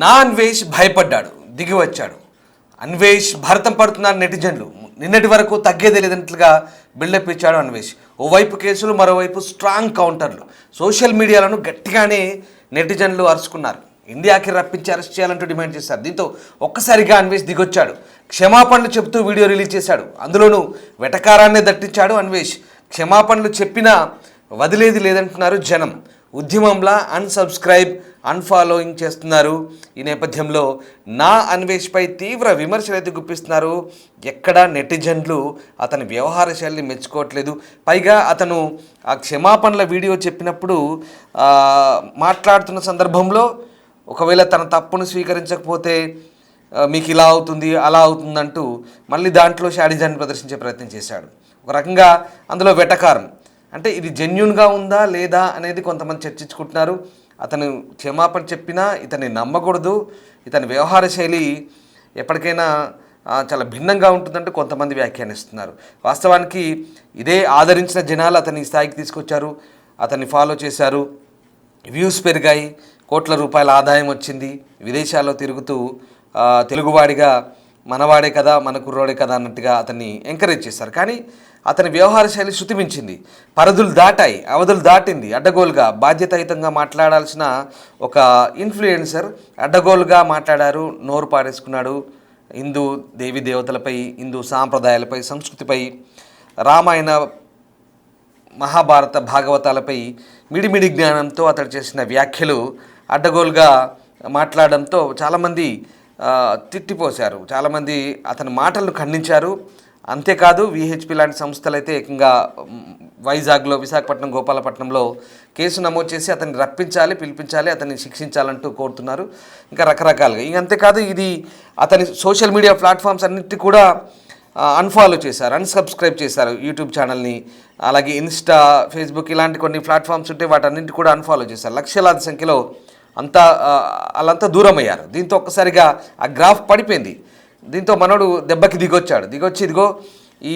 నా అన్వేష్ భయపడ్డాడు, దిగి వచ్చాడు. అన్వేష్ భరతం పడుతున్నారు నెటిజన్లు. నిన్నటి వరకు తగ్గేదే లేదన్నట్లుగా బిల్డప్ ఇచ్చాడు అన్వేష్. ఓవైపు కేసులు, మరోవైపు స్ట్రాంగ్ కౌంటర్లు. సోషల్ మీడియాలను గట్టిగానే నెటిజన్లు అరుచుకున్నారు. ఇండియాకి రప్పించి అరెస్ట్ చేయాలంటూ డిమాండ్ చేశారు. దీంతో ఒక్కసారిగా అన్వేష్ దిగొచ్చాడు. క్షమాపణలు చెబుతూ వీడియో రిలీజ్ చేశాడు. అందులోనూ వెటకారాన్నే దట్టించాడు అన్వేష్. క్షమాపణలు చెప్పినా వదిలేది లేదంటున్నారు జనం. ఉద్యమంలా అన్సబ్స్క్రైబ్, అన్ఫాలోయింగ్ చేస్తున్నారు. ఈ నేపథ్యంలో నా అన్వేష్పై తీవ్ర విమర్శలు అయితే గుప్పిస్తున్నారు. ఎక్కడా నెటిజన్లు అతని వ్యవహార శైలిని మెచ్చుకోవట్లేదు. పైగా అతను ఆ క్షమాపణల వీడియో చెప్పినప్పుడు మాట్లాడుతున్న సందర్భంలో ఒకవేళ తన తప్పును స్వీకరించకపోతే మీకు ఇలా అవుతుంది, అలా అవుతుందంటూ మళ్ళీ దాంట్లో షాడిజాన్ని ప్రదర్శించే ప్రయత్నం చేశాడు. ఒక రకంగా అందులో వెటకారం. అంటే ఇది జెన్యూన్గా ఉందా లేదా అనేది కొంతమంది చర్చించుకుంటున్నారు. అతను క్షమాపణ చెప్పినా ఇతన్ని నమ్మకూడదు, ఇతని వ్యవహార శైలి ఎప్పటికైనా చాలా భిన్నంగా ఉంటుందంటూ కొంతమంది వ్యాఖ్యానిస్తున్నారు. వాస్తవానికి ఇదే ఆదరించిన జనాలు అతన్ని స్థాయికి తీసుకొచ్చారు, అతన్ని ఫాలో చేశారు. వ్యూస్ పెరిగాయి, కోట్ల రూపాయల ఆదాయం వచ్చింది. విదేశాల్లో తిరుగుతూ తెలుగువాడిగా మనవాడే కదా, మన కుర్రోడే కదా అన్నట్టుగా అతన్ని ఎంకరేజ్ చేశారు. కానీ అతని వ్యవహార శైలి శృతిమించింది. పరిధులు దాటాయి, అవధులు దాటింది. అడ్డగోలుగా బాధ్యతాయుతంగా మాట్లాడాల్సిన ఒక ఇన్ఫ్లుయెన్సర్ అడ్డగోలుగా మాట్లాడారు, నోరు పాడేసుకున్నాడు. హిందూ దేవీ దేవతలపై, హిందూ సాంప్రదాయాలపై, సంస్కృతిపై, రామాయణ మహాభారత భాగవతాలపై మిడిమిడి జ్ఞానంతో అతడు చేసిన వ్యాఖ్యలు అడ్డగోలుగా మాట్లాడడంతో చాలామంది తిట్టిపోశారు. చాలామంది అతని మాటలను ఖండించారు. అంతేకాదు విహెచ్పి లాంటి సంస్థలు అయితే ఏకంగా వైజాగ్లో, విశాఖపట్నం, గోపాలపట్నంలో కేసు నమోదు చేసి అతన్ని రప్పించాలి, పిలిపించాలి, అతన్ని శిక్షించాలంటూ కోరుతున్నారు. ఇంకా రకరకాలుగా. ఇంక అంతేకాదు ఇది అతని సోషల్ మీడియా ప్లాట్ఫామ్స్ అన్నిటి కూడా అన్ఫాలో చేశారు, అన్సబ్స్క్రైబ్ చేశారు. యూట్యూబ్ ఛానల్ని, అలాగే ఇన్స్టా, ఫేస్బుక్ ఇలాంటి కొన్ని ప్లాట్ఫామ్స్ ఉంటే వాటన్నింటి కూడా అన్ఫాలో చేశారు. లక్షలాది సంఖ్యలో వాళ్ళంతా దూరం అయ్యారు. దీంతో ఒక్కసారిగా ఆ గ్రాఫ్ పడిపోయింది. దీంతో మనోడు దెబ్బకి దిగొచ్చి ఇదిగో ఈ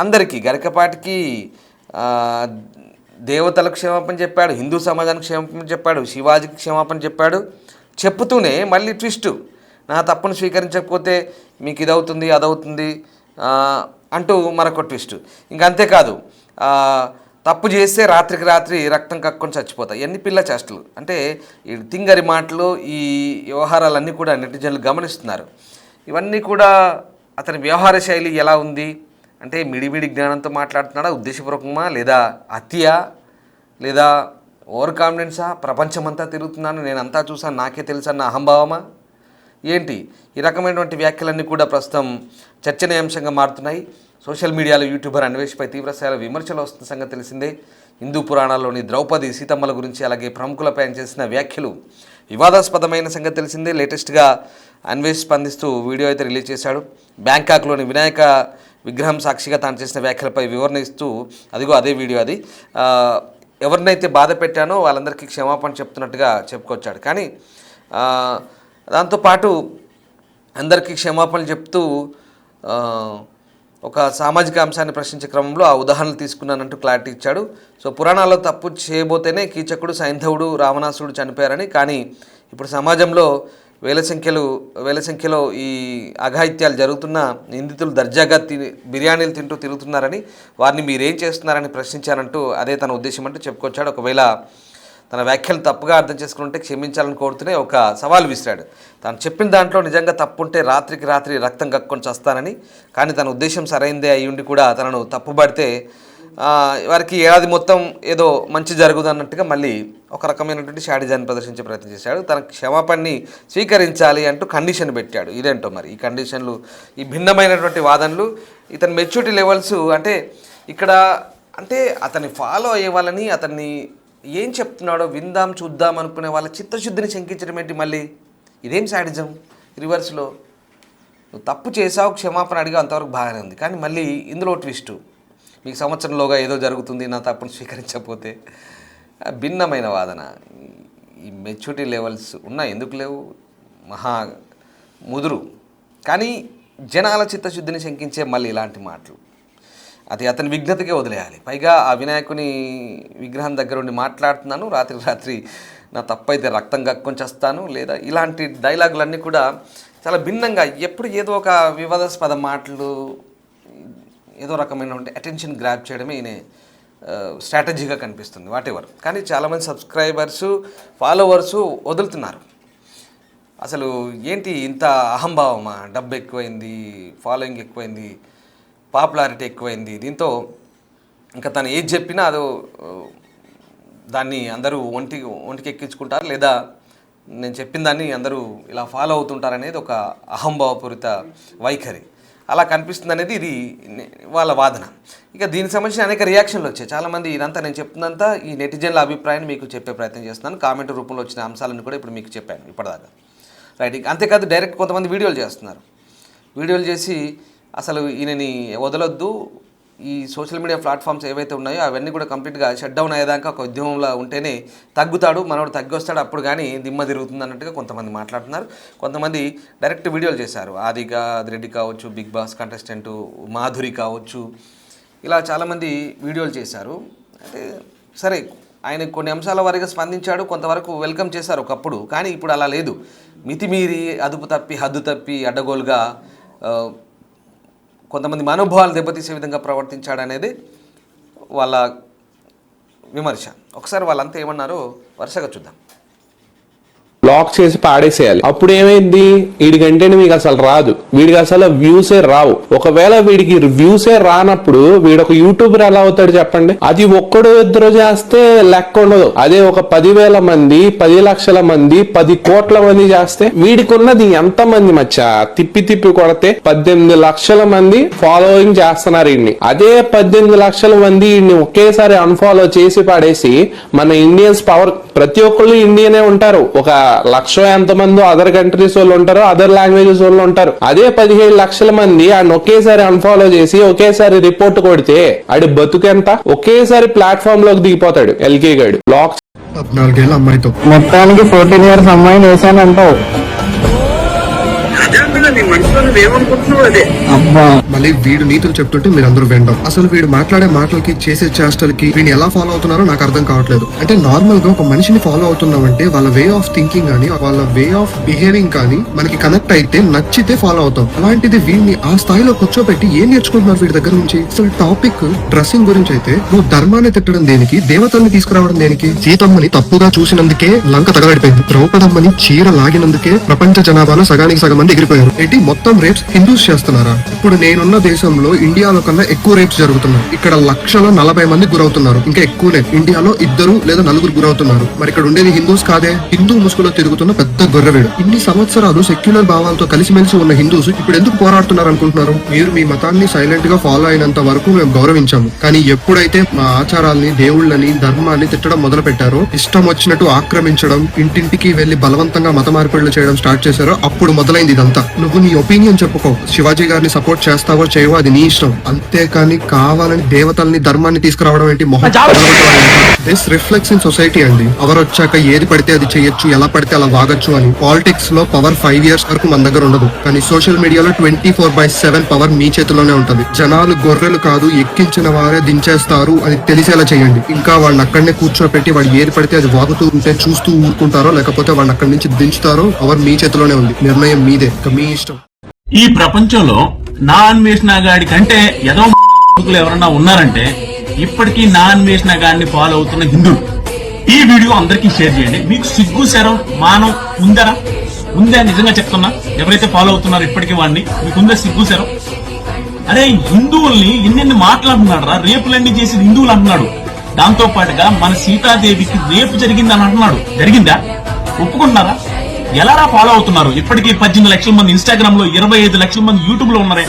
అందరికీ గరికపాటికి దేవతలకు క్షమాపణ చెప్పాడు, హిందూ సమాజానికి క్షమాపణ చెప్పాడు, శివాజీకి క్షమాపణ చెప్పాడు. చెప్పుతూనే మళ్ళీ ట్విస్టు, నా తప్పును స్వీకరించకపోతే మీకు ఇదవుతుంది, అదవుతుంది అంటూ మరొక ట్విస్ట్. ఇంక అంతేకాదు తప్పు చేస్తే రాత్రికి రాత్రి రక్తం కక్కుని చచ్చిపోతాయి. ఎన్ని పిల్ల చేష్టలు. అంటే ఈ తింగరి మాటలు, ఈ వ్యవహారాలన్నీ కూడా నెటిజన్లు గమనిస్తున్నారు. ఇవన్నీ కూడా అతని వ్యవహార శైలి ఎలా ఉంది అంటే మిడిమిడి జ్ఞానంతో మాట్లాడుతున్నాడా, ఉద్దేశపూర్వకమా, లేదా అతియా, లేదా ఓవర్ కాన్ఫిడెన్సా, ప్రపంచమంతా తిరుగుతున్నాను, నేను అంతా చూసాను, నాకే తెలుసు అన్న అహంభావమా ఏంటి? ఈ రకమైనటువంటి వ్యాఖ్యలన్నీ కూడా ప్రస్తుతం చర్చనీయాంశంగా మారుతున్నాయి. సోషల్ మీడియాలో యూట్యూబర్ అన్వేష్పై తీవ్రస్థాయిలో విమర్శలు వస్తున్న సంగతి తెలిసిందే. హిందూ పురాణాల్లోని ద్రౌపది, సీతమ్మల గురించి, అలాగే ప్రముఖులపై ఆయన చేసిన వ్యాఖ్యలు వివాదాస్పదమైన సంగతి తెలిసిందే. లేటెస్ట్గా అన్వేష్ స్పందిస్తూ వీడియో అయితే రిలీజ్ చేశాడు. బ్యాంకాక్లోని వినాయక విగ్రహం సాక్షిగా తాను చేసిన వ్యాఖ్యలపై వివరణ ఇస్తూ, అదిగో అదే వీడియో అది, ఎవరినైతే బాధ పెట్టానో వాళ్ళందరికీ క్షమాపణ చెప్తున్నట్టుగా చెప్పుకొచ్చాడు. కానీ దాంతోపాటు అందరికీ క్షమాపణలు చెప్తూ ఒక సామాజిక అంశాన్ని ప్రశ్నించే క్రమంలో ఆ ఉదాహరణలు తీసుకున్నానంటూ క్లారిటీ ఇచ్చాడు. సో పురాణాల్లో తప్పు చేయబోతేనే కీచకుడు, సైంధవుడు, రావణాసుడు చనిపోయారని, కానీ ఇప్పుడు సమాజంలో వేల సంఖ్యలో ఈ అఘాయిత్యాలు జరుగుతున్న నిందితులు దర్జాగా బిర్యానీలు తింటూ తిరుగుతున్నారని, వారిని మీరేం చేస్తున్నారని ప్రశ్నించారంటూ అదే తన ఉద్దేశం అంటూ చెప్పుకొచ్చాడు. ఒకవేళ తన వ్యాఖ్యలు తప్పుగా అర్థం చేసుకుంటే క్షమించాలని కోరుతూనే ఒక సవాల్ విసిరాడు. తాను చెప్పిన దాంట్లో నిజంగా తప్పుంటే రాత్రికి రాత్రి రక్తం కక్కుని చస్తానని, కానీ తన ఉద్దేశం సరైందే అయ్యుండి కూడా తనను తప్పుపడితే వారికి ఏడాది మొత్తం ఏదో మంచి జరుగుదు అన్నట్టుగా మళ్ళీ ఒక రకమైనటువంటి షాడిజాన్ని ప్రదర్శించే ప్రయత్నం చేశాడు. తన క్షమాపణని స్వీకరించాలి అంటూ కండిషన్ పెట్టాడు. ఇదేంటో మరి ఈ కండిషన్లు, ఈ భిన్నమైనటువంటి వాదనలు, ఇతని మెచ్యూరిటీ లెవెల్స్ అంటే ఇక్కడ అంటే అతన్ని ఫాలో అయ్యే వాళ్ళని, అతన్ని ఏం చెప్తున్నాడో విందాం చూద్దాం అనుకునే వాళ్ళ చిత్తశుద్ధిని శంకించడం ఏంటి మళ్ళీ? ఇదేం శాడిజం రివర్స్లో? నువ్వు తప్పు చేసావు, క్షమాపణ అడిగా, అంతవరకు బాగానే ఉంది. కానీ మళ్ళీ ఇందులో ట్విస్టు, మీకు సంవత్సరంలోగా ఏదో జరుగుతుంది, నా తప్పును స్వీకరించకపోతే. భిన్నమైన వాదన. ఈ మెచ్యూరిటీ లెవెల్స్ ఉన్నాయి, ఎందుకు లేవు? మహా ముదురు. కానీ జనాల చిత్తశుద్ధిని శంకించే మళ్ళీ ఇలాంటి మాటలు. అది అతని విఘ్నతకే వదిలేయాలి. పైగా ఆ వినాయకుని విగ్రహం దగ్గర ఉండి మాట్లాడుతున్నాను, రాత్రి నా తప్పైతే రక్తం కక్కొని చేస్తాను, లేదా ఇలాంటి డైలాగులన్నీ కూడా చాలా భిన్నంగా ఎప్పుడు ఏదో ఒక వివాదాస్పద మాటలు, ఏదో రకమైన అటెన్షన్ గ్రాప్ చేయడమే ఈయన స్ట్రాటజీగా కనిపిస్తుంది వాటెవర్. కానీ చాలామంది సబ్స్క్రైబర్సు, ఫాలోవర్సు వదులుతున్నారు. అసలు ఏంటి ఇంత అహంభావమా, డబ్బు ఎక్కువైంది, ఫాలోయింగ్ ఎక్కువైంది, పాపులారిటీ ఎక్కువైంది, దీంతో ఇంకా తను ఏది చెప్పినా అదో దాన్ని అందరూ ఒంటికి ఎక్కించుకుంటారు, లేదా నేను చెప్పిన దాన్ని అందరూ ఇలా ఫాలో అవుతుంటారు అనేది ఒక అహంభావపూరిత వైఖరి. అలా కనిపిస్తుంది అనేది ఇది వాళ్ళ వాదన. ఇక దీనికి సంబంధించిన అనేక రియాక్షన్లు వచ్చాయి. చాలామంది ఇదంతా నేను చెప్తున్నంతా ఈ నెటిజన్ల అభిప్రాయాన్ని మీకు చెప్పే ప్రయత్నం చేస్తున్నాను. కామెంట్ రూపంలో వచ్చిన అంశాలను కూడా ఇప్పుడు మీకు చెప్పాను ఇప్పటిదాకా, రైట్. అంతేకాదు డైరెక్ట్ కొంతమంది వీడియోలు చేస్తున్నారు. వీడియోలు చేసి అసలు ఈయనని వదలొద్దు, ఈ సోషల్ మీడియా ప్లాట్ఫామ్స్ ఏవైతే ఉన్నాయో అవన్నీ కూడా కంప్లీట్గా షట్ డౌన్ అయ్యేదాకా ఒక ఉద్యమంలో ఉంటేనే తగ్గుతాడు, మనోడు తగ్గి వస్తాడు, అప్పుడు కానీ దిమ్మ తిరుగుతుంది అన్నట్టుగా కొంతమంది మాట్లాడుతున్నారు. కొంతమంది డైరెక్ట్ వీడియోలు చేశారు. ఆదిరెడ్డి కావచ్చు, బిగ్ బాస్ కంటెస్టెంట్ మాధురి కావచ్చు, ఇలా చాలామంది వీడియోలు చేశారు. అయితే సరే, ఆయన కొన్ని అంశాల వారీగా స్పందించాడు, కొంతవరకు వెల్కమ్ చేశారు ఒకప్పుడు. కానీ ఇప్పుడు అలా లేదు. మితిమీరి, అదుపు తప్పి, హద్దు తప్పి, అడ్డగోలుగా కొంతమంది మనోభావాలు దెబ్బతీసే విధంగా ప్రవర్తించాడనేది వాళ్ళ విమర్శ. ఒకసారి వాళ్ళంతా ఏమన్నారో వరుసగా చూద్దాం. బ్లాక్ చేసి పాడేసేయాలి. అప్పుడు ఏమైంది, వీడికంటే మీకు అసలు రాదు, వీడికి అసలు వ్యూసే రావు. ఒకవేళ వీడికి వ్యూసే రానప్పుడు వీడొక యూట్యూబర్ ఎలా అవుతాడు చెప్పండి? అది ఒక్కడు ఇద్దరు చేస్తే లెక్క ఉండదు. అదే ఒక 10,000 మంది, 10 లక్షల మంది, 10 కోట్ల మంది చేస్తే వీడికి ఉన్నది ఎంత మంది మచ్చ? తిప్పి తిప్పి కొడితే 18 లక్షల మంది ఫాలోయింగ్ చేస్తున్నారు వీడిని. అదే 18 లక్షల మంది వీడిని ఒకేసారి అన్ఫాలో చేసి పాడేసి మన ఇండియన్స్ పవర్, ప్రతి ఒక్కళ్ళు ఇండియనే ఉంటారు, ఒక 1,00,000 ఎంతమందో అదర్ కంట్రీస్ వాళ్ళు ఉంటారు, అదర్ లాంగ్వేజెస్ వాళ్ళు ఉంటారు. అదే 17 లక్షల మంది ఆయన ఒకేసారి అన్ఫాలో చేసి ఒకేసారి రిపోర్ట్ కొడితే ఆడి బతుకెంత? ఒకేసారి ప్లాట్ఫామ్ లోకి దిగిపోతాడు ఎల్కే గాడు. బ్లాక్ 14 ఏళ్ళ అమ్మాయితో మొత్తానికి 14 ఇయర్స్ అమ్మాయిని వేసానంటావు. మళ్ళీ వీడు నీతులు చెప్తుంటే మీరు అందరూ వినడం. అసలు వీడు మాట్లాడే మాటలకి, చేసే చేష్టలకి వీడిని ఎలా ఫాలో అవుతున్నారో నాకు అర్థం కావట్లేదు. అంటే నార్మల్ గా ఒక మనిషిని ఫాలో అవుతున్నామంటే వాళ్ళ వే ఆఫ్ థింకింగ్ కానీ, వాళ్ళ వే ఆఫ్ బిహేవింగ్ కానీ మనకి కనెక్ట్ అయితే, నచ్చితే ఫాలో అవుతాం. అలాంటిది వీడిని ఆ స్థాయిలో కూర్చోబెట్టి ఏం నేర్చుకుంటున్నారు వీడి దగ్గర నుంచి? అసలు టాపిక్ డ్రెస్సింగ్ గురించి అయితే, నువ్వు ధర్మాన్ని తిట్టడం దేనికి, దేవతల్ని తీసుకురావడం దేనికి? సీతమ్మని తప్పుగా చూసినందుకే లంక తగలడిపోయింది. ద్రౌపదమ్మని చీర లాగినందుకే ప్రపంచ జనాభాలో సగానికి సగం మంది ఎగిరిపోయారు. ఏంటి మొత్తం రేప్స్ హిందూస్ చేస్తున్నారా? ఇప్పుడు నేనున్న దేశంలో ఇండియాలో కన్నా ఎక్కువ రేప్స్ జరుగుతున్నాయి. ఇక్కడ 140 మంది గురవుతున్నారు, ఇంకా ఎక్కువనే. ఇండియాలో 2 లేదా 4 గురవుతున్నారు. మరి ఇక్కడ ఉండేది హిందూస్ కాదే? హిందూ ముసుగులో తిరుగుతున్న పెద్ద గొర్రెవేడు. ఇన్ని సంవత్సరాలు సెక్యులర్ భావాలతో కలిసిమెలిసి ఉన్న హిందూస్ ఇప్పుడు ఎందుకు పోరాడుతున్నారు అనుకుంటున్నారు? మీరు మీ మతాన్ని సైలెంట్ గా ఫాలో అయినంత వరకు మేము గౌరవించాము. కానీ ఎప్పుడైతే మా ఆచారాల్ని, దేవుళ్ళని, ధర్మాన్ని తిట్టడం మొదలు పెట్టారో, ఇష్టం వచ్చినట్టు ఆక్రమించడం, ఇంటింటికి వెళ్లి బలవంతంగా మత మార్పిడులు చేయడం స్టార్ట్ చేశారో అప్పుడు మొదలైంది ఇదంతా. నువ్వు నీ ఒపీనియన్ చెప్పుకో, శివాజీ గారిని సపోర్ట్ చేస్తావో చేయవో అది నీ ఇష్టం. అంతేకాని కావాలని దేవతల్ని, ధర్మాన్ని తీసుకురావడం ఏంటి? మొహం. దిస్ రిఫ్లెక్ట్స్ ఇన్ సొసైటీ అండి. ఎవరు వచ్చాక ఏది పడితే అది చేయొచ్చు, ఎలా పడితే అలా వాగచ్చు అని. పాలిటిక్స్ లో పవర్ 5 years వరకు మన దగ్గర ఉండదు, కానీ సోషల్ మీడియాలో 24/7 పవర్ మీ చేతిలోనే ఉంటది. జనాలు గొర్రెలు కాదు, ఎక్కించిన వారే దించేస్తారు అని తెలిసేలా చేయండి. ఇంకా వాళ్ళని అక్కడనే కూర్చోపెట్టి వాడు ఏది పడితే అది వాగుతూ ఉంటే చూస్తూ ఊరుకుంటారో, లేకపోతే వాళ్ళని అక్కడి నుంచి దించుతారో పవర్ మీ చేతిలోనే ఉంది. నిర్ణయం మీదే, మీ ఇష్టం. ఈ ప్రపంచంలో నా అన్వేషణ గాడి కంటే ఏదో ఎవరన్నా ఉన్నారంటే ఇప్పటికీ నా అన్వేషణ గాడిని ఫాలో అవుతున్న హిందువులు. ఈ వీడియో అందరికీ షేర్ చేయండి. మీకు సిగ్గు శరం మానం ఉందరా? ఉందా? నిజంగా చెప్తున్నా, ఎవరైతే ఫాలో అవుతున్నారో ఇప్పటికీ వాడిని, మీకుందా సిగ్గు శరం? అరే, హిందువుల్ని ఎన్నెన్ని మాట్లాడుతున్నాడు రా, రేపులన్నీ చేసి హిందువులు అంటున్నాడు. దాంతో పాటుగా మన సీతాదేవికి రేపు జరిగిందని అంటున్నాడు. జరిగిందా? ఒప్పుకుంటున్నారా? ఎలా ఫాలో అవుతున్నారు? ఇప్పటికీ 18 లక్షల మంది ఇన్స్టాగ్రామ్ లో, 25 లక్షల మంది యూట్యూబ్ లో ఉన్నారే.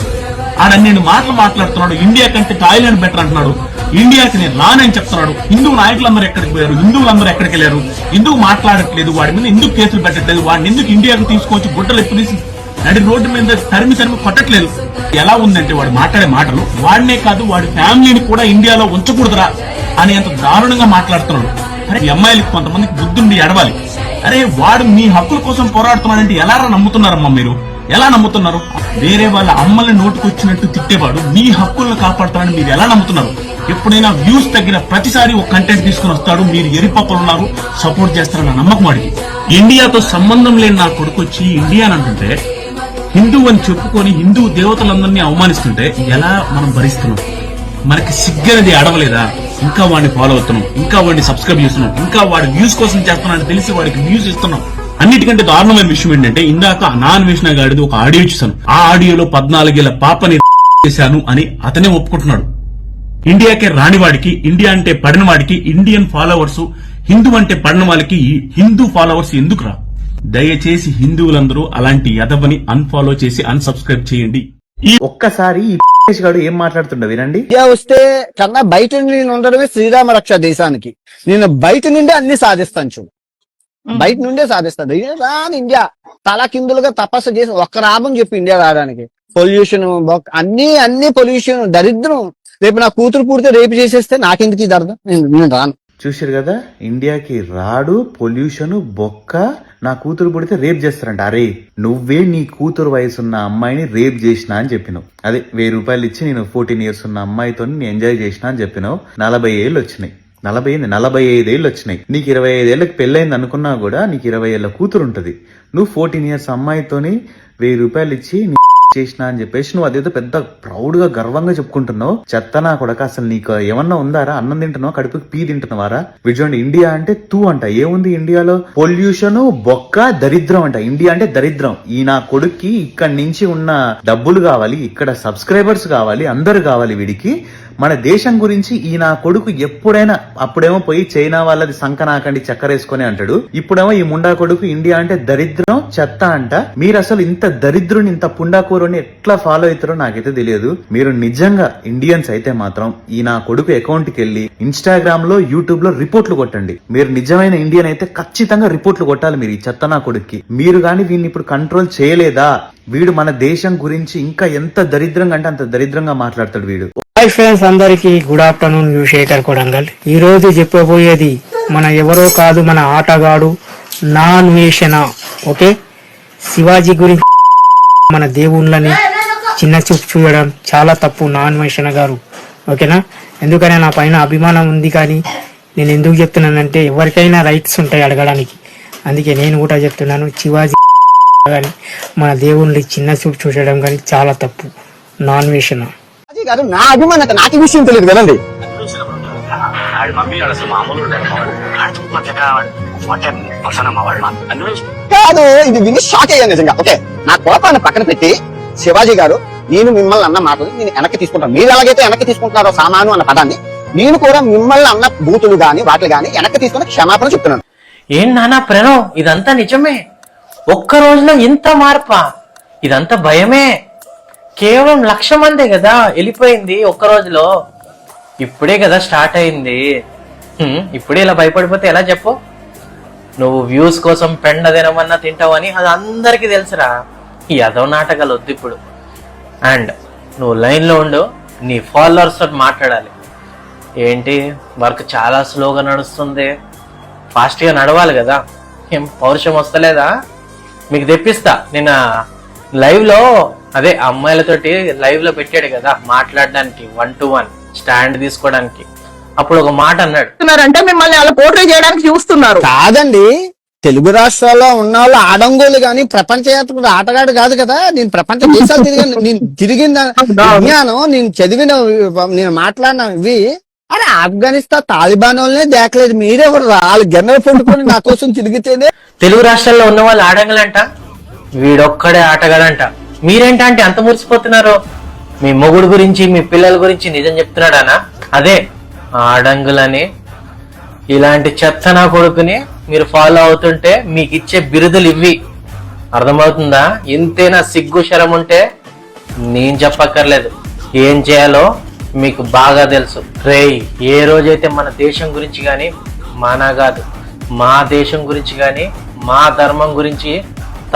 ఆడన్ని మాటలు మాట్లాడుతున్నాడు. ఇండియా కంటే థాయిలాండ్ బెటర్ అంటున్నాడు. ఇండియాకి నేను రానని చెప్తున్నాడు. హిందూ నాయకులందరూ ఎక్కడికి పోయారు? హిందువులందరూ ఎక్కడికి వెళ్ళారు? ఎందుకు మాట్లాడట్లేదు? వాడి మీద ఎందుకు కేసులు పెట్టట్లేదు? వాడిని ఎందుకు ఇండియాకు తీసుకొచ్చి గుడ్డలు ఎప్పుడేసి నడి రోడ్డు మీద తరిమి కొట్టట్లేదు? ఎలా ఉందంటే వాడు మాట్లాడే మాటలు, వాడినే కాదు వాడి ఫ్యామిలీని కూడా ఇండియాలో ఉంచకూడదురా అని అంత దారుణంగా మాట్లాడుతున్నాడు. అరే, ఈ అమ్మాయిలకి కొంతమందికి బుద్ధుండి ఎడవాలి. అరే, వాడు మీ హక్కుల కోసం పోరాడుతున్నాడంటే ఎలా నమ్ముతున్నారమ్మా మీరు? ఎలా నమ్ముతున్నారు? వేరే వాళ్ళ అమ్మల్ని నోటుకొచ్చినట్టు తిట్టేవాడు మీ హక్కులను కాపాడుతాడని మీరు ఎలా నమ్ముతున్నారు? ఎప్పుడైనా వ్యూస్ తగ్గిన ప్రతిసారి ఒక కంటెంట్ తీసుకుని వస్తాడు. మీరు ఎరిపప్పలు ఉన్నారు, సపోర్ట్ చేస్తారన్న నమ్మకం వాడికి. ఇండియాతో సంబంధం లేని నా కొడుకు వచ్చి ఇండియా అని అంటుంటే, హిందూ అని చెప్పుకొని హిందూ దేవతలందరినీ అవమానిస్తుంటే ఎలా మనం భరిస్తున్నాం? మనకి సిగ్గనేది అడవలేదా? ఇంకా వాడిని ఫాలో అవుతున్నాం, ఇంకా వాడిని సబ్స్క్రైబ్ చేస్తున్నాం, ఇంకా వాడి వ్యూస్ కోసం చేస్తున్నాడని తెలిసి వాడికి వ్యూస్ ఇస్తున్నాం. అన్నిటికంటే దారుణమైన విషయం ఏంటంటే, ఇందాక నాన్ వేసిన గాడిది ఒక ఆడియో చూసాను. ఆ ఆడియోలో 14 ఏళ్ల పాపని చేశాను అని అతనే ఒప్పుకుంటున్నాడు. ఇండియాకే రానివాడికి, ఇండియా అంటే పడిన వాడికి ఇండియన్ ఫాలోవర్స్, హిందూ అంటే పడిన వాళ్ళకి హిందూ ఫాలోవర్స్ ఎందుకురా? దయచేసి హిందువులందరూ అలాంటి యదవని అన్ఫాలో చేసి అన్సబ్స్క్రైబ్ చేయండి. ఒక్కసారి ఈ గాడు ఏం మాట్లాడుతుండ వినండి. ఇండియా వస్తే కన్నా బయట నుండి నేను ఉండడమే శ్రీరామ రక్ష దేశానికి. నేను బయట నుండి అన్ని సాధిస్తాను చూడు, బయట నుండే సాధిస్తాను. రాని ఇండియా తల కిందులుగా తపస్సు చేసి ఒక్క రాబం చెప్పి ఇండియా రావడానికి. పొల్యూషన్ అన్ని పొల్యూషన్ దరిద్రం. రేపు నా కూతురు పుడితే రేపు చేసేస్తే నాకెందుకు ఇది అర్థం? నేను రాను. చూసారు కదా, ఇండియాకి రాడు, పొల్యూషన్, బొక్క, నా కూతురు పుడితే రేప్ చేస్తారంట. అరే నువ్వే నీ కూతురు వయసున్న అమ్మాయిని రేప్ చేసినా అని చెప్పినావు. అదే 1000 రూపాయలు ఇచ్చి నేను 14 years ఉన్న అమ్మాయితో ఎంజాయ్ చేసినా అని చెప్పినావు. 40 ఏళ్ళు వచ్చినాయి, 45 ఏళ్ళు వచ్చినాయి. నీకు 25 ఏళ్ళకి పెళ్ళైంది అనుకున్నా కూడా నీకు 20 ఏళ్ళ కూతురు ఉంటది. నువ్వు 14 years అమ్మాయితోని 1000 రూపాయలు ఇచ్చి చేసినా అని చెప్పేసి నువ్వు అదేదో పెద్ద ప్రౌడ్ గా గర్వంగా చెప్పుకుంటున్నావు. చెత్తనా కొడక, అసలు నీకు ఏమన్నా ఉందారా? అన్నం తింటున్నావు, కడుపుకి పీ తింటున్నావారా? విజయండి, ఇండియా అంటే తూ అంట. ఏముంది ఇండియాలో? పొల్యూషన్, బొక్క, దరిద్రం అంట. ఇండియా అంటే దరిద్రం. ఈ నా కొడుక్కి ఇక్కడి నుంచి ఉన్న డబ్బులు కావాలి, ఇక్కడ సబ్స్క్రైబర్స్ కావాలి, అందరు కావాలి వీడికి. మన దేశం గురించి ఈ నా కొడుకు ఎప్పుడైనా, అప్పుడేమో పోయి చైనా వాళ్ళది సంకనాకండి చక్కరేసుకొని అంటాడు, ఇప్పుడేమో ఈ ముండా కొడుకు ఇండియా అంటే దరిద్రం, చెత్త అంట. మీరు అసలు ఇంత దరిద్రుని, ఇంత పుండాకూరుని ఎట్లా ఫాలో అవుతారో నాకైతే తెలియదు. మీరు నిజంగా ఇండియన్స్ అయితే మాత్రం ఈ నా కొడుకు అకౌంట్ కి వెళ్ళి ఇన్స్టాగ్రామ్ లో, యూట్యూబ్ లో రిపోర్ట్లు కొట్టండి. మీరు నిజమైన ఇండియన్ అయితే ఖచ్చితంగా రిపోర్ట్లు కొట్టాలి మీరు ఈ చెత్త నా కొడుక్కి. మీరు గాని వీడిని ఇప్పుడు కంట్రోల్ చేయలేదా, వీడు మన దేశం గురించి ఇంకా ఎంత దరిద్రంగా అంటే అంత దరిద్రంగా మాట్లాడతాడు వీడు. హాయ్ ఫ్రెండ్స్, అందరికి గుడ్ ఆఫ్టర్నూన్. శేఖర్ కొడంగల్. ఈ రోజు చెప్పబోయేది మన ఎవరో కాదు, మన ఆటగాడు నాన్ వేషణ. ఓకే, శివాజీ గురించి మన దేవుళ్ళని చిన్న చూపు చూడడం చాలా తప్పు నాన్ వేషణ గారు. ఓకేనా? ఎందుకనే నా పైన అభిమానం ఉంది, కానీ నేను ఎందుకు చెప్తున్నానంటే ఎవరికైనా రైట్స్ ఉంటాయి అడగడానికి. అందుకే నేను కూడా చెప్తున్నాను, శివాజీ కానీ మన దేవుళ్ళని చిన్న చూపు చూడడం కానీ చాలా తప్పు నాన్ వేషణ గారు. నా అభిమానత నాకు ఈ విషయం తెలియదు కదండి. కాదు, ఇది విని షాక్ అయ్యాను నిజంగా. ఓకే, నా కోపాన్ని పక్కన పెట్టి శివాజీ గారు, నేను మిమ్మల్ని అన్న మాటలు నేను వెనక్కి తీసుకుంటాను. మీరు ఎలాగైతే వెనక్కి తీసుకుంటున్నారో సామాను అన్న పదాన్ని, నేను కూడా మిమ్మల్ని అన్న బూతులు గాని వాటిని గాని వెనక్కి తీసుకుని క్షమాపణ చెప్తున్నాను. ఏం నానా ప్రణవ్, ఇదంతా నిజమే? ఒక్క రోజులో ఇంత మార్పా? ఇదంతా భయమే. కేవలం 1,00,000 మందే కదా వెళ్ళిపోయింది ఒక్క రోజులో. ఇప్పుడే కదా స్టార్ట్ అయింది. ఇప్పుడే ఇలా భయపడిపోతే ఎలా చెప్పు? నువ్వు వ్యూస్ కోసం పెండ తినమన్నా తింటావని అది అందరికీ తెలుసురా. ఈ అదో నాటకాలు వద్దు ఇప్పుడు. అండ్ నువ్వు లైన్లో ఉండు, నీ ఫాలోవర్స్ తోటి మాట్లాడాలి. ఏంటి వర్క్ చాలా స్లోగా నడుస్తుంది, ఫాస్ట్గా నడవాలి కదా. ఏం పౌరుషం వస్తలేదా? మీకు తెప్పిస్తా. నిన్న లైవ్లో అదే అమ్మాయిలతోటి లైవ్ లో పెట్టాడు కదా మాట్లాడడానికి, 1-to-1 స్టాండ్ తీసుకోవడానికి. అప్పుడు ఒక మాట అన్నాడు అంటే మిమ్మల్ని అలా పోర్ట్రే చేయడానికి చూస్తున్నారు. కాదండి, తెలుగు రాష్ట్రాల్లో ఉన్న వాళ్ళు ఆడంగోలు గాని ప్రపంచ యాత్రికుడు ఆటగాడు కాదు కదా. నేను ప్రపంచ దేశాలు తిరిగాను, నేను తిరిగిన విజ్ఞానం, నేను చదివిన, నేను మాట్లాడిన ఇవి. అరే ఆఫ్ఘనిస్తాన్ తాలిబాన్ వాళ్ళనే దేకలేదు, మీరెవరు? వాళ్ళు గెన్నెలు పండుకొని నా కోసం తిరిగితేనే. తెలుగు రాష్ట్రాల్లో ఉన్న వాళ్ళు ఆడంగులంట, వీడొక్కడే ఆటగాడంట. మీరేంటంటే అంత మురిసిపోతున్నారు? మీ మొగుడు గురించి, మీ పిల్లల గురించి నిజం చెప్తున్నాడానా? అదే ఆడంగులని. ఇలాంటి చెత్త నా కొడుకుని మీరు ఫాలో అవుతుంటే మీకు ఇచ్చే బిరుదులు ఇవి. అర్థమవుతుందా? ఇంతేనా సిగ్గు శరం ఉంటే? నేను చెప్పక్కర్లేదు, ఏం చేయాలో మీకు బాగా తెలుసు. రేయ్, ఏ రోజైతే మన దేశం గురించి కానీ, మన కాదు మా దేశం గురించి కానీ, మా ధర్మం గురించి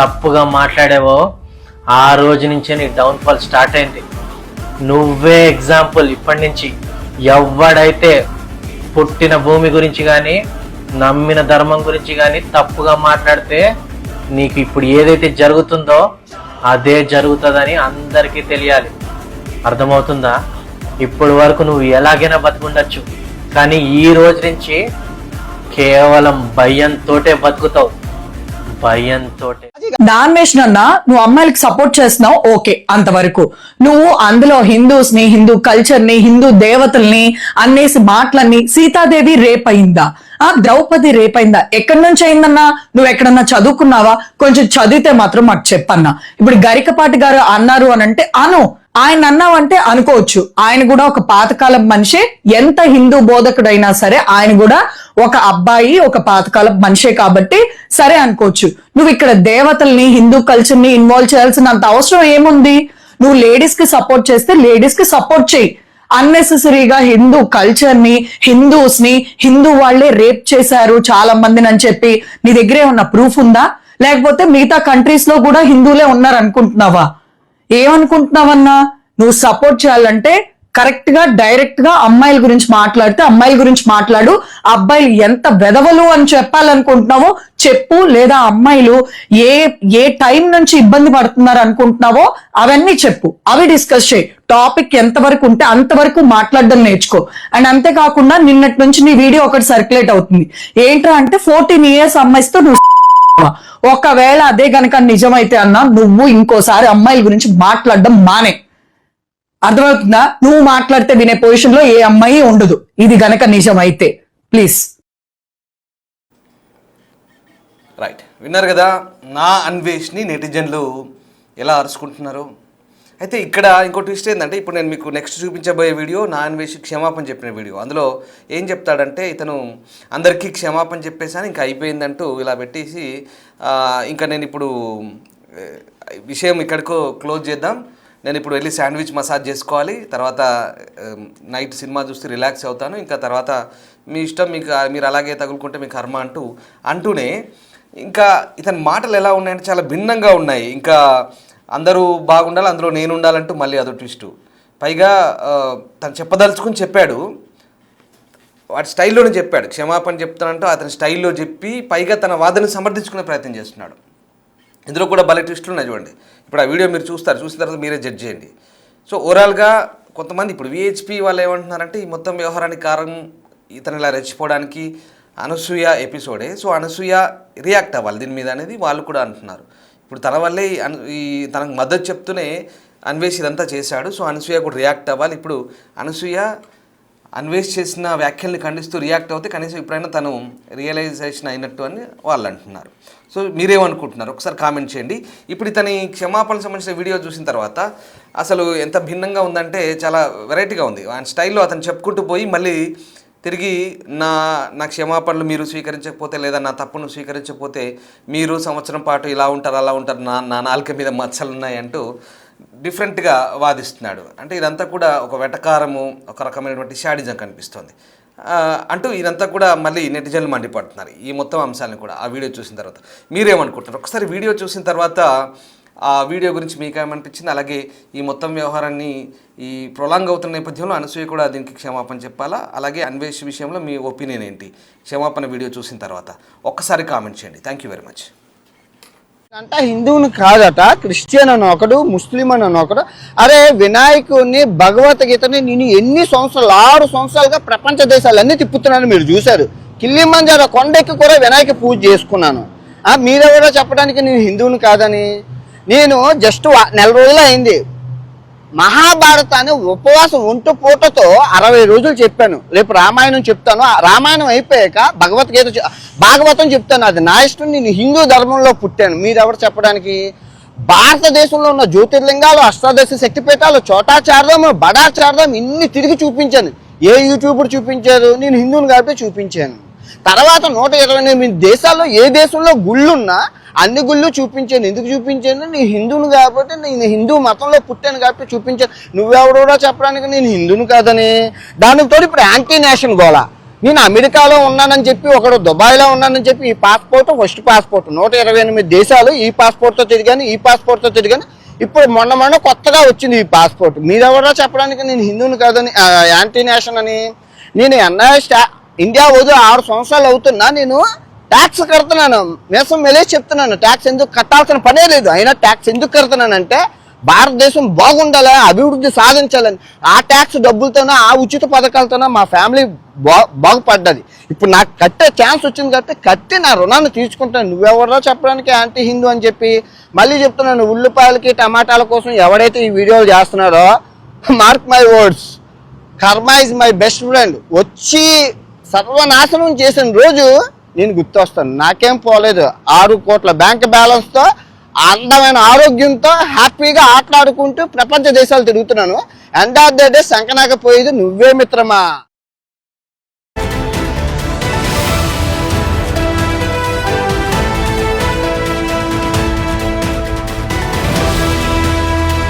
తప్పుగా మాట్లాడేవో ఆ రోజు నుంచే నీ డౌన్ఫాల్ స్టార్ట్ అయింది. నువ్వే ఎగ్జాంపుల్. ఇప్పటి నుంచి ఎవడైతే పుట్టిన భూమి గురించి కానీ, నమ్మిన ధర్మం గురించి కానీ తప్పుగా మాట్లాడితే నీకు ఇప్పుడు ఏదైతే జరుగుతుందో అదే జరుగుతుందని అందరికీ తెలియాలి. అర్థమవుతుందా? ఇప్పటి వరకు నువ్వు ఎలాగైనా బతుకుండొచ్చు, కానీ ఈ రోజు నుంచి కేవలం భయంతోటే బతుకుతావు, భయంతోటే. నాన్వేషన్ అన్న నువ్వు అమ్మాయిలకి సపోర్ట్ చేస్తున్నావు, ఓకే, అంతవరకు. నువ్వు అందులో హిందూస్ ని, హిందూ కల్చర్ ని, హిందూ దేవతల్ని అన్నేసి మాటలన్నీ, సీతాదేవి రేప్ అయిందా, ద్రౌపది రేప్ అయిందా, ఎక్కడి నుంచి అయిందన్నా? నువ్వు ఎక్కడన్నా చదువుకున్నావా? కొంచెం చదివితే మాత్రం మాకు చెప్పన్నా. ఇప్పుడు గరికపాటి గారు అన్నారు అని అంటే ఆయన అన్నావంటే అనుకోవచ్చు, ఆయన కూడా ఒక పాతకాలం మనిషే. ఎంత హిందూ బోధకుడైనా సరే ఆయన కూడా ఒక అబ్బాయి, ఒక పాతకాలం మనిషే కాబట్టి సరే అనుకోవచ్చు. నువ్వు ఇక్కడ దేవతల్ని, హిందూ కల్చర్ ని ఇన్వాల్వ్ చేయాల్సినంత అవసరం ఏముంది? నువ్వు లేడీస్ కి సపోర్ట్ చేస్తే లేడీస్ కి సపోర్ట్ చేయి. అన్నెసెసరీగా హిందూ కల్చర్ ని, హిందూస్ ని, హిందూ వాళ్లే రేప్ చేశారు చాలా మందిని అని చెప్పి నీ దగ్గరే ఉన్న ప్రూఫ్ ఉందా? లేకపోతే మిగతా కంట్రీస్ లో కూడా హిందువులే ఉన్నారు అనుకుంటున్నావా? ఏమనుకుంటున్నావన్నా? నువ్వు సపోర్ట్ చేయాలంటే కరెక్ట్ గా డైరెక్ట్ గా అమ్మాయిల గురించి మాట్లాడితే అమ్మాయిల గురించి మాట్లాడు. అబ్బాయిలు ఎంత వెదవలు అని చెప్పాలనుకుంటున్నావో చెప్పు, లేదా అమ్మాయిలు ఏ టైం నుంచి ఇబ్బంది పడుతున్నారు అనుకుంటున్నావో అవన్నీ చెప్పు, అవి డిస్కస్ చేయి. టాపిక్ ఎంతవరకు ఉంటే అంతవరకు మాట్లాడడం నేర్చుకో. అండ్ అంతేకాకుండా నిన్నటి నుంచి నీ వీడియో ఒకటి సర్క్యులేట్ అవుతుంది. ఏంట్రా అంటే 14 years అమ్మాయితో నువ్వు ఒకవేళ అదే గనక నిజమైతే అన్నా నువ్వు ఇంకోసారి అమ్మాయిల గురించి మాట్లాడడం మానే. అర్థమవుతుందా? నువ్వు మాట్లాడితే వినే పొజిషన్ లో ఏ అమ్మాయి ఉండదు, ఇది గనక నిజమైతే. ప్లీజ్. రైట్, విన్నారు కదా నా అన్వేష్ని నెటిజన్లు ఎలా అరుచుకుంటున్నారు. అయితే ఇక్కడ ఇంకో ట్విస్ట్ ఏంటంటే, ఇప్పుడు నేను మీకు నెక్స్ట్ చూపించబోయే వీడియో నా అన్వేషి క్షమాపణ చెప్పిన వీడియో. అందులో ఏం చెప్తాడంటే, ఇతను అందరికీ క్షమాపణ చెప్పేసాను ఇంకా అయిపోయిందంటూ ఇలా పెట్టేసి, ఇంకా నేను ఇప్పుడు విషయం ఇక్కడికో క్లోజ్ చేద్దాం, నేను ఇప్పుడు వెళ్ళి శాండ్విచ్ మసాజ్ చేసుకోవాలి, తర్వాత నైట్ సినిమా చూస్తే రిలాక్స్ అవుతాను, ఇంకా తర్వాత మీ ఇష్టం, మీరు అలాగే తగులుకుంటే మీ కర్మ అంటూనే ఇంకా ఇతని మాటలు ఎలా ఉన్నాయంటే చాలా భిన్నంగా ఉన్నాయి. ఇంకా అందరూ బాగుండాలి, అందులో నేను ఉండాలంటూ మళ్ళీ అదో ట్విస్టు. పైగా తను చెప్పదలుచుకుని చెప్పాడు, వాటి స్టైల్లోనే చెప్పాడు, క్షమాపణ చెప్తానంటూ అతని స్టైల్లో చెప్పి పైగా తన వాదనను సమర్థించుకునే ప్రయత్నం చేస్తున్నాడు. ఇందులో కూడా భలే ట్విస్టులు ఉన్నాయి చూడండి. ఇప్పుడు ఆ వీడియో మీరు చూస్తారు, చూసిన తర్వాత మీరే జడ్జ్ చేయండి. సో ఓవరాల్గా కొంతమంది ఇప్పుడు విహెచ్పి వాళ్ళు ఏమంటున్నారంటే, ఈ మొత్తం వ్యవహారానికి కారణం ఇతను ఇలా రెచ్చిపోవడానికి అనసూయ ఎపిసోడే. సో అనసూయ రియాక్ట్ అవ్వాలి దీని మీద అనేది వాళ్ళు కూడా అంటున్నారు. ఇప్పుడు తన వల్లే ఈ తనకు మద్దతు చెప్తూనే అన్వేష్ ఇదంతా చేశాడు. సో అనసూయ కూడా రియాక్ట్ అవ్వాలి. ఇప్పుడు అనసూయ అన్వేష్ చేసిన వ్యాఖ్యల్ని ఖండిస్తూ రియాక్ట్ అవుతే కనీసం ఇప్పుడైనా తను రియలైజేషన్ అయినట్టు అని వాళ్ళు అంటున్నారు. సో మీరేమనుకుంటున్నారు ఒకసారి కామెంట్ చేయండి. ఇప్పుడు ఇతని క్షమాపణకు సంబంధించిన వీడియో చూసిన తర్వాత అసలు ఎంత భిన్నంగా ఉందంటే చాలా వెరైటీగా ఉంది. ఆయన స్టైల్లో అతను చెప్పుకుంటూ పోయి మళ్ళీ తిరిగి నా క్షమాపణలు మీరు స్వీకరించకపోతే, లేదా నా తప్పును స్వీకరించకపోతే మీరు సంవత్సరం పాటు ఇలా ఉంటారు అలా ఉంటారు, నా నాలుక మీద మచ్చలు ఉన్నాయి అంటూ డిఫరెంట్గా వాదిస్తున్నాడు. అంటే ఇదంతా కూడా ఒక వెటకారము, ఒక రకమైనటువంటి శాడిజం కనిపిస్తుంది అంటూ ఇదంతా కూడా మళ్ళీ నెటిజన్లు మండిపడుతున్నారు ఈ మొత్తం అంశాలను కూడా ఆ వీడియో చూసిన తర్వాత. మీరేమనుకుంటున్నారు ఒకసారి వీడియో చూసిన తర్వాత ఆ వీడియో గురించి మీకు ఏమనిపించింది? అలాగే ఈ మొత్తం వ్యవహారాన్ని ఈ ప్రొలాంగ్ అవుతున్న నేపథ్యంలో అనసూయ కూడా దీనికి క్షమాపణ చెప్పాలా? అలాగే అన్వేష్ విషయంలో మీ ఒపీనియన్ ఏంటి క్షమాపణ వీడియో చూసిన తర్వాత? ఒక్కసారి కామెంట్ చేయండి. Thank you very much. అంట హిందువుని కాదట, క్రిస్టియన్ అని ఒకడు, ముస్లిం అని ఒకడు. అరే వినాయకుడిని, భగవద్గీతని నేను ఎన్ని సంవత్సరాలు 6 సంవత్సరాలుగా ప్రపంచ దేశాలన్నీ తిప్పుతున్నాను, మీరు చూశారు. కిల్లిమంజారో కొండెక్కి కూడా వినాయక పూజ చేసుకున్నాను. మీరెవరో చెప్పడానికి నేను హిందువుని కాదని. నేను జస్ట్ 4 రోజులు అయింది మహాభారతాన్ని ఉపవాసం ఒంటు పూటతో 60 రోజులు చెప్పాను. రేపు రామాయణం చెప్తాను. రామాయణం అయిపోయాక భాగవతం చెప్తాను. అది నా ఇష్టం. నేను హిందూ ధర్మంలో పుట్టాను. మీరెవరు చెప్పడానికి? భారతదేశంలో ఉన్న జ్యోతిర్లింగాలు, అష్టాదశ శక్తిపీఠాలు, చోటాచార్యం, బడాచార్యం ఇన్ని తిరిగి చూపించాను. ఏ యూట్యూబర్ చూపించారు? నేను హిందువుని కాబట్టి చూపించాను. తర్వాత 128 దేశాల్లో ఏ దేశంలో గుళ్ళున్నా అన్ని గుళ్ళు చూపించాను. ఎందుకు చూపించాను? నేను హిందువుని కాబట్టి, నేను హిందూ మతంలో పుట్టాను కాబట్టి చూపించాను. నువ్వెవడో చెప్పడానికి నేను హిందువుని కాదని. దానికి తోడు ఇప్పుడు యాంటీ నేషన్ గోళ. నేను అమెరికాలో ఉన్నానని చెప్పి, ఒకడు దుబాయ్లో ఉన్నానని చెప్పి, ఈ పాస్పోర్ట్ ఫస్ట్ పాస్పోర్ట్ 128 దేశాలు ఈ పాస్పోర్ట్తో తిరిగాను, ఈ పాస్పోర్ట్తో తిరిగాను. ఇప్పుడు మొన్న కొత్తగా వచ్చింది ఈ పాస్పోర్ట్. మీరెవరో చెప్పడానికి నేను హిందువుని కాదని, యాంటీ నేషన్ అని. నేను ఇండియా వదిలి 6 సంవత్సరాలు అవుతున్నా. నేను ట్యాక్స్ కడుతున్నాను. మేసం మెలేసి చెప్తున్నాను, ట్యాక్స్ ఎందుకు కట్టాల్సిన పనే లేదు. అయినా ట్యాక్స్ ఎందుకు కడుతున్నానంటే భారతదేశం బాగుండాలి, అభివృద్ధి సాధించాలని ఆ ట్యాక్స్ డబ్బులతోనో ఆ ఉచిత పథకాలతోనో మా ఫ్యామిలీ బాగుపడ్డది. ఇప్పుడు నాకు కట్టే ఛాన్స్ వచ్చింది కాబట్టి కట్టి నా రుణాన్ని తీర్చుకుంటాను. నువ్వెవరో చెప్పడానికి యాంటీ హిందూ అని చెప్పి మళ్ళీ చెప్తున్నాను, ఉల్లిపాయలకి టమాటాల కోసం ఎవడైతే ఈ వీడియోలు చేస్తున్నారో, మార్క్ మై వర్డ్స్, కర్మ ఇస్ మై బెస్ట్ ఫ్రెండ్. వచ్చి సర్వనాశనం చేసిన రోజు నేను గుర్తొస్తాను. నాకేం పోలేదు, 6 కోట్ల బ్యాంక్ బ్యాలెన్స్తో, అందమైన ఆరోగ్యంతో హ్యాపీగా ఆటలాడుకుంటూ ప్రపంచ దేశాలు తిరుగుతున్నాను. ఎండ్ ఆఫ్ ద డే సంకనాకపోయేది నువ్వే మిత్రమా.